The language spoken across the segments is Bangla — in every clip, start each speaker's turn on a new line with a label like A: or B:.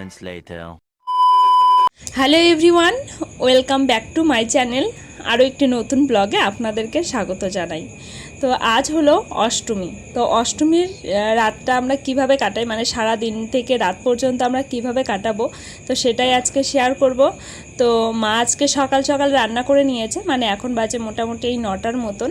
A: moments later.
B: Hello everyone, welcome back to my channel. আরও একটি নতুন ব্লগে আপনাদেরকে স্বাগত জানাই। তো আজ হলো অষ্টমী। তো অষ্টমীর রাতটা আমরা কিভাবে কাটাই, মানে সারা দিন থেকে রাত পর্যন্ত আমরা কিভাবে কাটাবো, তো সেটাই আজকে শেয়ার করব। তো মা আজকে সকাল সকাল রান্না করে নিয়েছে, মানে এখন বাজে মোটামুটি এই 9টার মতন।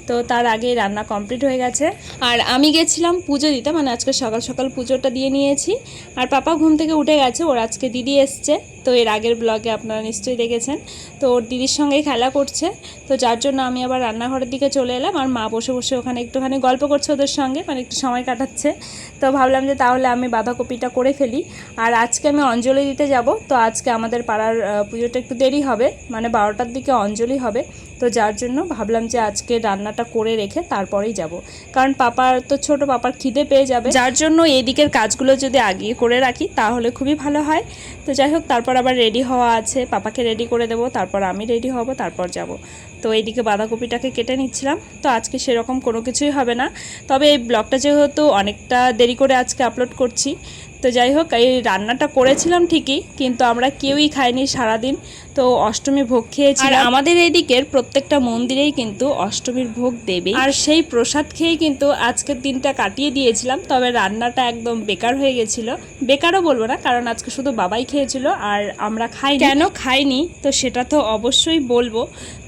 B: তো তার আগেই রান্না কমপ্লিট হয়ে গেছে। আর আমি গেছিলাম পুজো দিতে, মানে আজকে সকাল সকাল পুজোটা দিয়ে নিয়েছি। আর পাপা ঘুম থেকে উঠে গেছে, ওর আজকে দিদি এসছে। তো এর আগের ব্লগে আপনারা নিশ্চয়ই দেখেছেন। তো ওর দিদির সঙ্গেই খেলা করছে, তো যার জন্য আমি আবার রান্নাঘরের দিকে চলে এলাম। আর মা বসে বসে ওখানে একটুখানি গল্প করছে ওদের সঙ্গে, মানে একটু সময় কাটাচ্ছে। তো ভাবলাম যে তাহলে আমি বাঁধাকপিটা করে ফেলি। আর আজকে আমি অঞ্জলি দিতে যাব। তো আজকে আমাদের পাড়ার পুজোটা একটু দেরি হবে, মানে 12টার দিকে অঞ্জলি হবে। তো যার জন্য ভাবলাম যে আজকে রান্নাটা করে রেখে তারপরেই যাব, কারণ পাপার তো ছোট, পাপার খিদে পেয়ে যাবে। যার জন্য এই দিকের কাজগুলো যদি আগে করে রাখি তাহলে খুবই ভালো হয়। তো যাই হোক, তারপর আবার রেডি হওয়া আছে, পাপাকে রেডি করে দেবো, তারপর আমি রেডি হব, তারপর যাব। তো এইদিকে বাঁধাকপিটাকে কেটে নিচ্ছিলাম। তো আজকে সেরকম কোনো কিছুই হবে না, তবে এই ব্লগটা যেহেতু অনেকটা দেরি করে আজকে আপলোড করছি, তো যাই হোক, এই রান্নাটা করেছিলাম ঠিকই, কিন্তু আমরা কেউই খাইনি সারাদিন। তো অষ্টমী ভোগ খেয়েছি। আর আমাদের এই দিকের প্রত্যেকটা মন্দিরেই কিন্তু অষ্টমীর ভোগ দেবে, আর সেই প্রসাদ খেয়েই কিন্তু আজকের দিনটা কাটিয়ে দিয়েছিলাম। তবে রান্নাটা একদম বেকার হয়ে গেছিলো, বেকারও বলবো না, কারণ আজকে শুধু বাবাই খেয়েছিল আর আমরা খাইনি। কেন খাইনি তো সেটা তো অবশ্যই বলবো।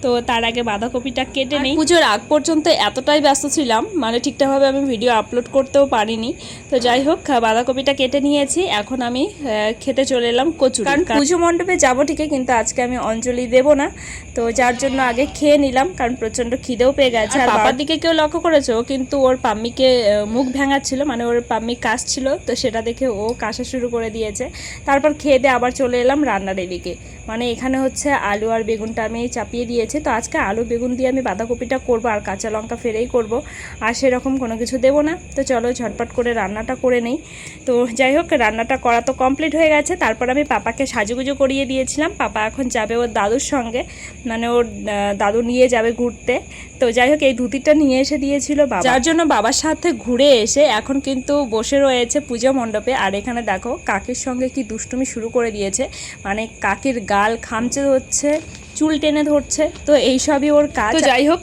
B: তো তার আগে বাঁধাকপিটা কেটে নিই। পুজোর আগ পর্যন্ত এতটাই ব্যস্ত ছিলাম, মানে ঠিকঠাকভাবে আমি ভিডিও আপলোড করতেও পারিনি। তো যাই হোক, বাঁধাকপিটা কেটে নিয়েছি। এখন আমি খেতে চলে এলাম কচুরি, কারণ পুজো মণ্ডপে যাবো ঠিকই, কিন্তু আজকে আমি অঞ্জলি দেব না। তো যার জন্য আগে খেয়ে নিলাম, কারণ প্রচণ্ড খিদেও পেয়ে গেছে। আর বাবার দিকে কেউ লক্ষ্য করেছো, কিন্তু ওর পাম্মিকে মুখ ভেঙাচ্ছিল, মানে ওর পাম্মি কাশছিল, তো সেটা দেখে ও কাশা শুরু করে দিয়েছে। তারপর খেয়ে দিয়ে আবার চলে এলাম রান্নার এদিকে। মানে এখানে হচ্ছে আলু আর বেগুনটা আমি চাপিয়ে দিয়েছি। তো আজকে আলু বেগুন দিয়ে আমি বাঁধাকপিটা করবো, আর কাঁচা লঙ্কা ফেরেই করব, আর সেরকম কোনো কিছু দেবো না। তো চলো ঝটপট করে রান্নাটা করে নেই। তো যাই হোক, রান্নাটা করা তো কমপ্লিট হয়ে গেছে। তারপর আমি পাপাকে সাজুগুজু করিয়ে দিয়েছিলাম। পাপা এখন যাবে ওর দাদুর সঙ্গে, মানে ওর দাদু নিয়ে যাবে ঘুরতে। তো যাই হোক, এই ধুতিটা নিয়ে এসে দিয়েছিল বাবা, যার জন্য বাবার সাথে ঘুরে এসে এখন কিন্তু বসে রয়েছে পুজো মণ্ডপে। আর এখানে দেখো কাকির সঙ্গে কি দুষ্টুমি শুরু করে দিয়েছে, মানে কাকির গাল খামচে হচ্ছে, চুল টেনে ধরছে, তো এইসবই ওর কাজ। তো যাই হোক,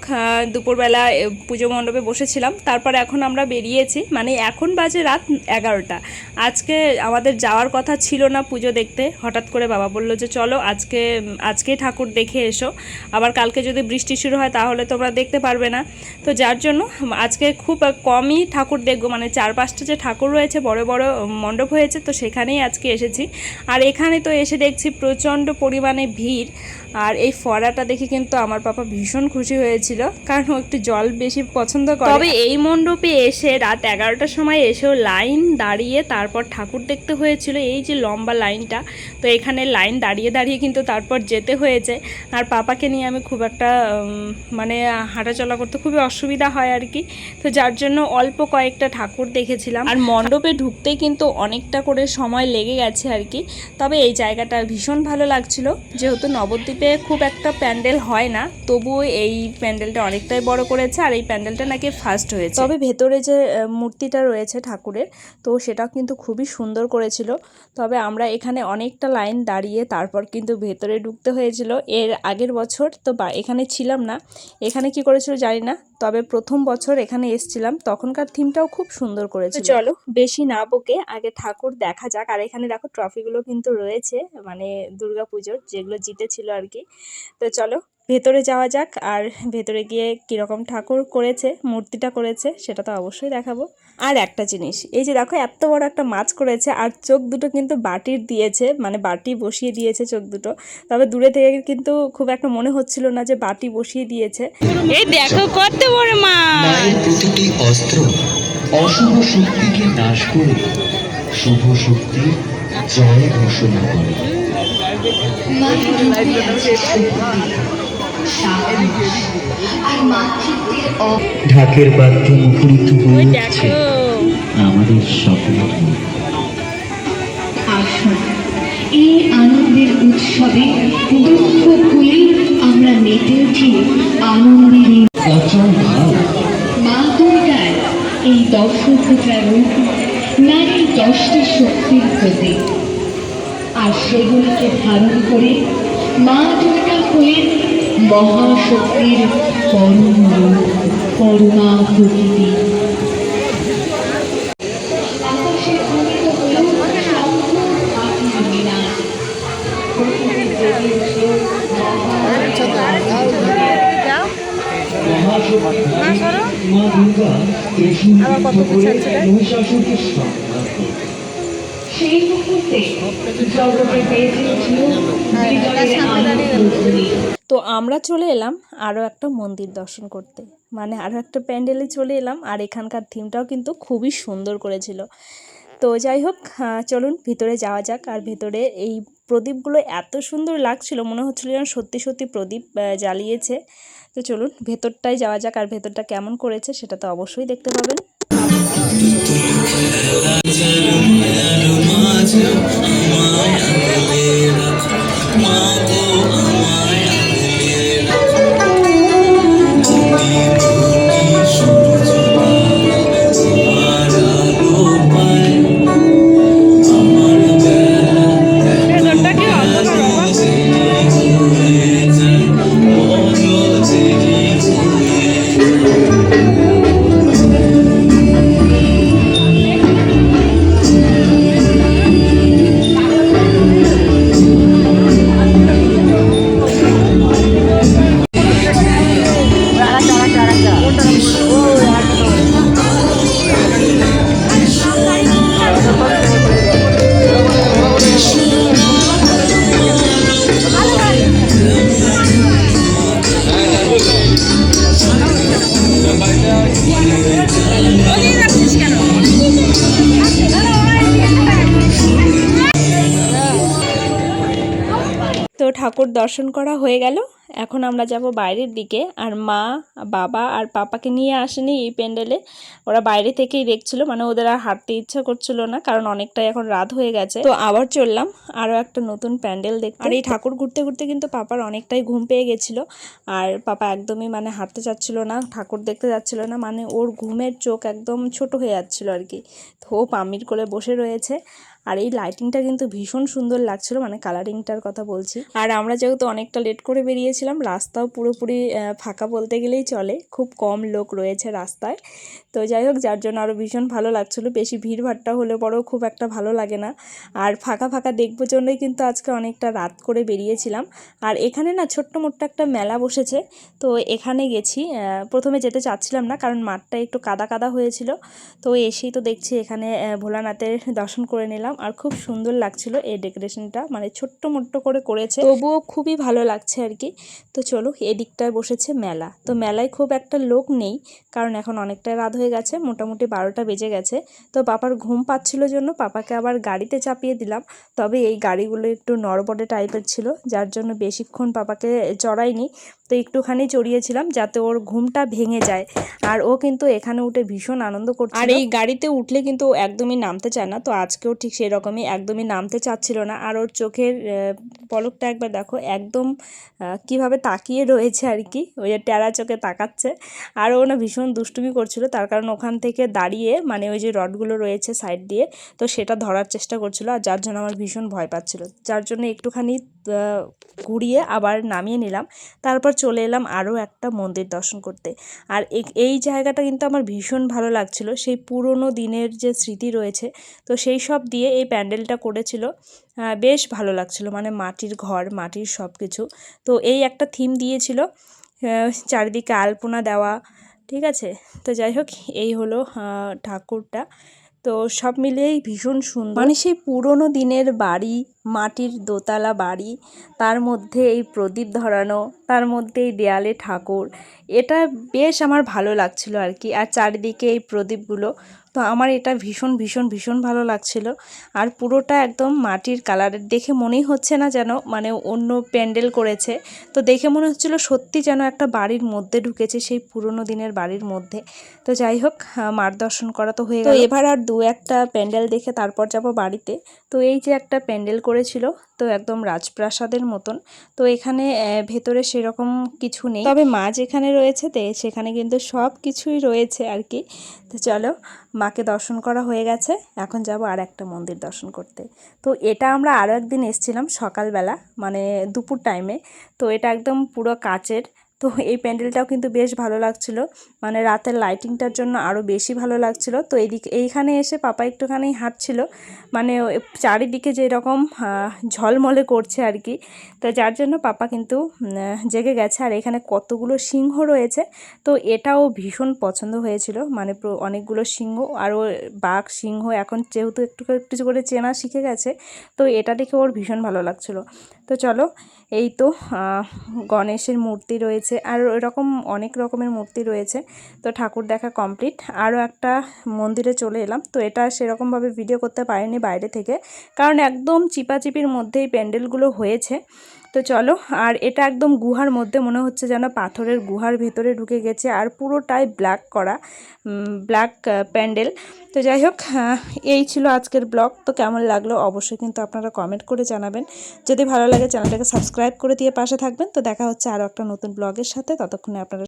B: দুপুরবেলা পুজো মণ্ডপে বসেছিলাম, তারপর এখন আমরা বেরিয়েছি, মানে এখন বাজে রাত 11টা। আজকে আমাদের যাওয়ার কথা ছিল না পুজো দেখতে, হঠাৎ করে বাবা বলল যে চলো আজকেই ঠাকুর দেখে এসো, আবার কালকে যদি বৃষ্টি শুরু হয় তাহলে তোমরা দেখতে পারবে না। তো যার জন্য আজকে খুব কমই ঠাকুর দেখবো, মানে 4-5টা যে ঠাকুর রয়েছে, বড় বড় মণ্ডপ হয়েছে, তো সেখানেই আজকে এসেছি। আর এখানে তো এসে দেখছি প্রচণ্ড পরিমাণে ভিড়। আর এই ফোয়ারাটা দেখে কিন্তু আমার পাপা ভীষণ খুশি হয়েছিল, কারণ ও একটু জল বেশি পছন্দ করে। তবে এই মণ্ডপে এসে রাত 11টার সময় এসেও লাইন দাঁড়িয়ে তারপর ঠাকুর দেখতে হয়েছিল, এই যে লম্বা লাইনটা। তো এখানে লাইন দাঁড়িয়ে দাঁড়িয়ে কিন্তু তারপর যেতে হয়েছে। আর পাপাকে নিয়ে আমি খুব একটা মানে হাঁটাচলা করতে খুবই অসুবিধা হয় আর কি। তো যার জন্য অল্প কয়েকটা ঠাকুর দেখেছিলাম। আর মণ্ডপে ঢুকতেই কিন্তু অনেকটা করে সময় লেগে গেছে আর কি। তবে এই জায়গাটা ভীষণ ভালো লাগছিল, যেহেতু নবদ্বীপে খুব একটা প্যান্ডেল হয় না, তবুও এই প্যান্ডেলটা অনেকটাই বড় করেছে। আর এই প্যান্ডেলটা নাকি ফার্স্ট হয়েছে। তবে ভেতরে যে মূর্তিটা রয়েছে ঠাকুরের, তো সেটাও কিন্তু খুবই সুন্দর করেছিল। তবে আমরা এখানে অনেকটা লাইন দাঁড়িয়ে তারপর কিন্তু ভেতরে ঢুকতে হয়েছিল। এর আগের বছর তো এখানে ছিলাম না, এখানে কি করেছিল জানি না, তবে প্রথম বছর এখানে এসেছিলাম, তখনকার থিমটাও খুব সুন্দর করেছে। চলো বেশি না বকে আগে ঠাকুর দেখা যাক। আর এখানে দেখো ট্রফিগুলো কিন্তু রয়েছে, মানে দুর্গাপুজোর যেগুলো জিতেছিল আর কি। তো চলো ভেতরে যাওয়া যাক, আর ভেতরে গিয়ে কীরকম ঠাকুর করেছে, মূর্তিটা করেছে, সেটা তো অবশ্যই দেখাবো। আর একটা জিনিস, এই যে দেখো এত বড় একটা মাছ করেছে, আর চোখ দুটো কিন্তু বাটির দিয়েছে, মানে বাটি বসিয়ে দিয়েছে চোখ দুটো। তবে দূরে থেকে কিন্তু খুব একটা মনে হচ্ছিল না যে বাটি বসিয়ে দিয়েছে। এই দেখো কত বড় মাছ।
C: মায়ের প্রতিটি অস্ত্র অশুভ শক্তিকে নাশ করে শুভ শক্তির জয় ঘোষণা করে। ঢাকের বাদ্য মুখরিত হয়ে উঠছে আমাদের সকলের।
D: আসুন এই আনন্দের উৎসবে দুঃখ ভুলে আমরা মেতে উঠি আনন্দের মা দুর্গার এই 10 ফোঁটা রূপ নারীর 10টি শক্তির প্রতীক। আর সেগুলিকে ধারণ করে মা দুর্গা হলেন মহাশক্তির পরম রূপ, করুণা প্রকৃতি। আকাশে ধ্বনিত হল শঙ্খ পাখির বিনাশ। প্রকৃতি জেগে উঠল
C: মা দুর্গা ত্রিশূল বিদ্ধ করে মহিষাসুরকে সংহার করলেন।
D: সেই মুহূর্তে জগতে বেজে উঠল বিজয়ের আলোকধ্বনি।
B: তো আমরা চলে এলাম আরও একটা মন্দির দর্শন করতে, মানে আরও একটা প্যান্ডেলে চলে এলাম। আর এখানকার থিমটাও কিন্তু খুবই সুন্দর করেছিল। তো যাই হোক, চলুন ভিতরে যাওয়া যাক। আর ভেতরে এই প্রদীপগুলো এত সুন্দর লাগছিল, মনে হচ্ছিল যেন সত্যি সত্যি প্রদীপ জ্বালিয়েছে। তো চলুন ভেতরটায় যাওয়া যাক। আর ভেতরটা কেমন করেছে সেটা তো অবশ্যই দেখতে পাবেন। তো ঠাকুর দর্শন করা হয়ে গেল। এখন আমরা যাব বাইরের দিকে। আর মা, বাবা আর পাপাকে নিয়ে আসেনি এই প্যান্ডেলে, ওরা বাইরে থেকেই দেখছিল, মানে ওদের আর হাঁটতে ইচ্ছা করছিল না, কারণ অনেকটাই এখন রাত হয়ে গেছে। তো আবার চললাম আরও একটা নতুন প্যান্ডেল দেখতে। আর এই ঠাকুর ঘুরতে ঘুরতে কিন্তু পাপার অনেকটাই ঘুম পেয়ে গেছিলো। আর পাপা একদমই মানে হাঁটতে চাচ্ছিল না, ঠাকুর দেখতে যাচ্ছিল না, মানে ওর ঘুমের চোখ একদম ছোট হয়ে যাচ্ছিল আর কি। তো ও পামির কোলে বসে রয়েছে। আর এই লাইটিংটা কিন্তু ভীষণ সুন্দর লাগছিল, মানে কালারিংটার কথা বলছি। আর আমরা যেহেতু অনেকটা লেট করে বেরিয়েছিলাম, রাস্তাও পুরোপুরি ফাঁকা বলতে গেলেই চলে, খুব কম লোক রয়েছে রাস্তায়। তো যাই হোক, যার জন্য আরও ভীষণ ভালো লাগছিলো। বেশি ভিড়ভাট্টা হলে পরেও খুব একটা ভালো লাগে না। আর ফাঁকা ফাঁকা দেখবো জন্যই কিন্তু আজকে অনেকটা রাত করে বেরিয়েছিলাম। আর এখানে না ছোট্ট মোট্ট একটা মেলা বসেছে, তো এখানে গেছি। প্রথমে যেতে চাচ্ছিলাম না, কারণ মাঠটা একটু কাদা কাদা হয়েছিল। তো এসেই তো দেখছি এখানে ভোলানাথের দর্শন করে নিলাম। আর খুব সুন্দর লাগছিল এই ডেকোরেশনটা, মানে ছোট্ট মোট্ট করে করেছে, তবুও খুবই ভালো লাগছে আর কি। তো চলো, এদিকটায় বসেছে মেলা। তো মেলায় খুব একটা লোক নেই, কারণ এখন অনেকটা রাত হয়ে গেছে, মোটামুটি 12টা বেজে গেছে। তো পাপার ঘুম পাচ্ছিল জন্য পাপাকে আবার গাড়িতে চাপিয়ে দিলাম। তবে এই গাড়িগুলো একটু নড়বড়ে টাইপের ছিল, যার জন্য বেশিক্ষণ পাপাকে চড়াইনি। তো একটুখানি চড়িয়েছিলাম যাতে ওর ঘুমটা ভেঙে যায়। আর ও কিন্তু এখানে উঠে ভীষণ আনন্দ করছিল। আর এই গাড়িতে উঠলে কিন্তু ও একদমই নামতে চায় না। তো আজকেও ঠিক সেরকমই, একদমই নামতে চাচ্ছিল না। আর ওর চোখের পলকটা একবার দেখো, একদম কিভাবে তাকিয়ে রয়েছে আর কি, ওই যে টেরা চোখে তাকাচ্ছে। আর ও না ভীষণ দুষ্টুমি করছিল, তার কারণ ওখান থেকে দাঁড়িয়ে, মানে ওই যে রডগুলো রয়েছে সাইড দিয়ে, তো সেটা ধরার চেষ্টা করছিল। আর যার জন্য আমার ভীষণ ভয় পাচ্ছিল, যার জন্য একটুখানি ঘুরিয়ে আবার নামিয়ে নিলাম। তারপর চলে এলাম আরও একটা মন্দির দর্শন করতে। আর এই জায়গাটা কিন্তু আমার ভীষণ ভালো লাগছিল, সেই পুরনো দিনের যে স্মৃতি রয়েছে, তো সেই সব দিয়ে এই প্যান্ডেলটা করেছিল। বেশ ভালো লাগছিল, মানে মাটির ঘর, মাটির সব কিছু। তো এই একটা থিম দিয়েছিল, চারিদিকে আলপনা দেওয়া, ঠিক আছে। তো যাই হোক, এই হলো ঠাকুরটা। তো সব মিলিয়েই ভীষণ সুন্দর, মানে সেই পুরনো দিনের বাড়ি, মাটির দোতলা বাড়ি, তার মধ্যে এই প্রদীপ ধরানো, তার মধ্যে এই দেয়ালে ঠাকুর, এটা বেশ আমার ভালো লাগছিল আর কি। আর চারিদিকে এই প্রদীপগুলো, তো আমার এটা ভীষণ ভীষণ ভীষণ ভালো লাগছিল। আর পুরোটা একদম মাটির কালারের, দেখে মনেই হচ্ছে না যেন মানে অন্য প্যান্ডেল করেছে। তো দেখে মনে হচ্ছিল সত্যি যেন একটা বাড়ির মধ্যে ঢুকেছে, সেই পুরনো দিনের বাড়ির মধ্যে। তো যাই হোক, মার দর্শন করা তো হয়ে গেল। এবার আর দু একটা প্যান্ডেল দেখে তারপর যাব বাড়িতে। তো এই যে একটা প্যান্ডেল করেছিল, তো একদম রাজপ্রাসাদের মতন। তো এখানে ভেতরে সেরকম কিছু নেই, তবে মা যেখানে রয়েছে সেখানে কিন্তু সব কিছুই রয়েছে আর কি। তো চলো, মাকে দর্শন করা হয়ে গেছে, এখন যাব আর একটা মন্দির দর্শন করতে। তো এটা আমরা আরও একদিন এসেছিলাম সকালবেলা, মানে দুপুর টাইমে। তো এটা একদম পুরো কাচের। তো এই প্যান্ডেলটাও কিন্তু বেশ ভালো লাগছিল, মানে রাতের লাইটিংটার জন্য আরও বেশি ভালো লাগছিল। তো এইখানে এসে পাপা একটুখানি হাঁটছিল, মানে চারিদিকে যেরকম ঝলমলে করছে আর কি। তো যার জন্য পাপা কিন্তু জেগে গেছে। আর এখানে কতগুলো সিংহ রয়েছে, তো এটাও ভীষণ পছন্দ হয়েছিল, মানে অনেকগুলো সিংহ, আরও বাঘ সিংহ এখন যেহেতু একটু একটু করে চেনা শিখে গেছে, তো এটা দেখে ওর ভীষণ ভালো লাগছিলো। তো চলো, এই তো গণেশের মূর্তি রয়েছে, আর এরকম অনেক রকমের মূর্তি রয়েছে। তো ঠাকুর দেখা কমপ্লিট, আরও একটা মন্দিরে চলে এলাম। তো এটা সেরকমভাবে ভিডিও করতে পারিনি বাইরে থেকে, কারণ একদম চিপাচিপির মধ্যেই প্যান্ডেলগুলো হয়েছে। তো চলো, আর এটা একদম গুহার মধ্যে, মনে হচ্ছে যেন পাথরের গুহার ভেতরে ঢুকে গেছে, আর পুরোটাই ব্ল্যাক করা, ব্ল্যাক প্যান্ডেল। তো যাই হোক, এই ছিল আজকের ব্লগ। তো কেমন লাগলো অবশ্যই কিন্তু আপনারা কমেন্ট করে জানাবেন। যদি ভালো লাগে চ্যানেলটাকে সাবস্ক্রাইব করে দিয়ে পাশে থাকবেন। তো দেখা হচ্ছে আরও একটা নতুন ব্লগের সাথে, ততক্ষণে আপনারা